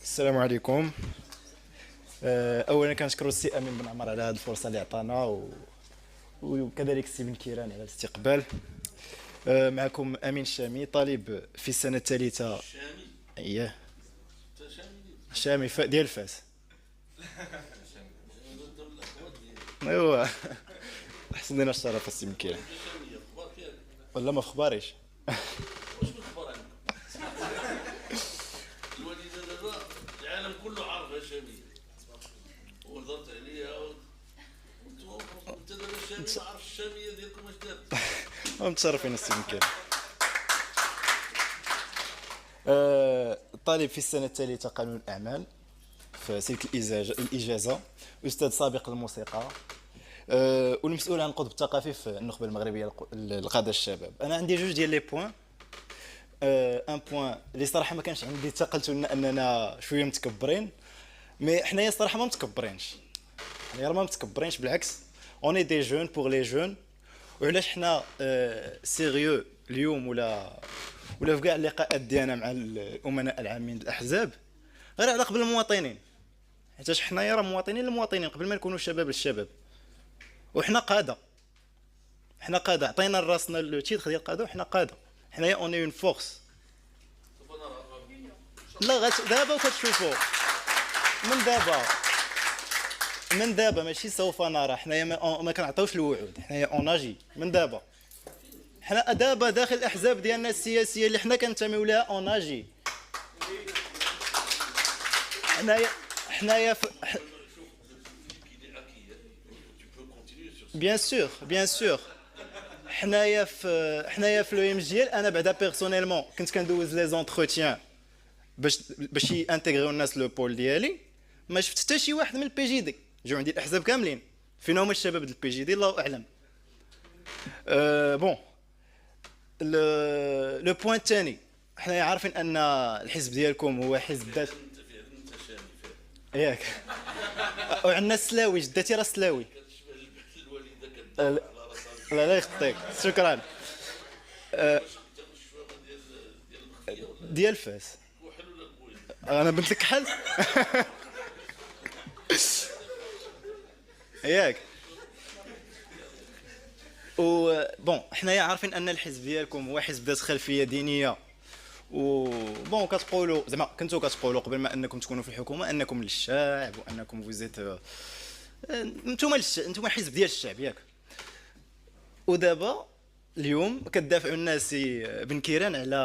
السلام عليكم. اولا كنشكروا السي امين بن عمر على هذه الفرصه اللي عطانا وكذلك السي بن كيران على الاستقبال. معكم امين الشامي، طالب في السنه الثالثه. شامي. اييه، انت شامي ديال شامي ديال فاس. دول الاخوات ديالي. ايوا. احسن لنا الشرف السي بن كيران. انت شاميه اخبار كيف؟ ولا ما اخباريش. واش من اخبار عندكم؟ الوالده دابا العالم كله عارفها شاميه وهضرت عليها وانت دابا شامي ما عرفتش الشاميه ديالكم اش دارت. متشرفين السي بن كيران. طالب في السنه الثالثه قانون الاعمال في سلك الاجازه، استاذ سابق للموسيقى، والمسؤول عن القطب الثقافي في النخبه المغربيه لقضاء الشباب. انا عندي جوج ديال لي بوين. ان بوين اللي صراحه ما كانش عندي ثقه، قلت لنا اننا شويه متكبرين، مي حنايا الصراحه ما متكبرينش. حنايا ما متكبرينش، بالعكس اوني دي جون بور لي جون. وعلاش حنا سيريو اليوم ولا في كاع اللقاءات ديالنا مع الامناء العامين الاحزاب، غير على قبل المواطنين، حيت حنايا راه مواطنين للمواطنين قبل ما نكونوا شباب للشباب. وحنا قاده، حنا قاده، عطينا راسنا لو تيتر ديال قاده، وحنا قاده. حنايا اوني اون فورس. سوف نرى. لا دابا وكتشوفوا من دابا، من دابا ماشي سوف نرى. حنايا ما كنعطيوش الوعود، حنايا اوناجي من دابا. حنا دابا داخل الاحزاب ديالنا السياسيه اللي حنا كنتميو لها اوناجي. حنايا بيان سور حنايا في لو ام جي ال. انا بعدا بيرسونيلمون كنت كندوز لي زونتروتيان باش يانتيغريو الناس لو بول ديالي. ما شفت حتى شي واحد من البي جي دي. جاو عندي الاحزاب كاملين، فين هما الشباب ديال البي جي دي؟ الله اعلم. بون، لو بوين الثاني، حنايا عارفين ان الحزب ديالكم هو حزب ذات انت فعلا انت شامي فعلا. ياك. وعندنا السلاوي، جدتي راه سلاوي. كتشبه الوالده كدافع على راسها. لا يخطيك، شكرا. واش انت الشفاقه ديال المخفيه ولا ديال فاس. كحل ولا كويل؟ انا بنت لك كحل. ياك. و بون، حنايا عارفين ان الحزب ديالكم هو حزب ذات خلفيه دينيه، و بون كتقولوا زعما كنتو كتقولوا قبل ما انكم تكونوا في الحكومه انكم للشعب وانكم فوزيت. انتم حزب ديال الشعب، ياك. ودابا اليوم كتدافعوا الناس بن كيران على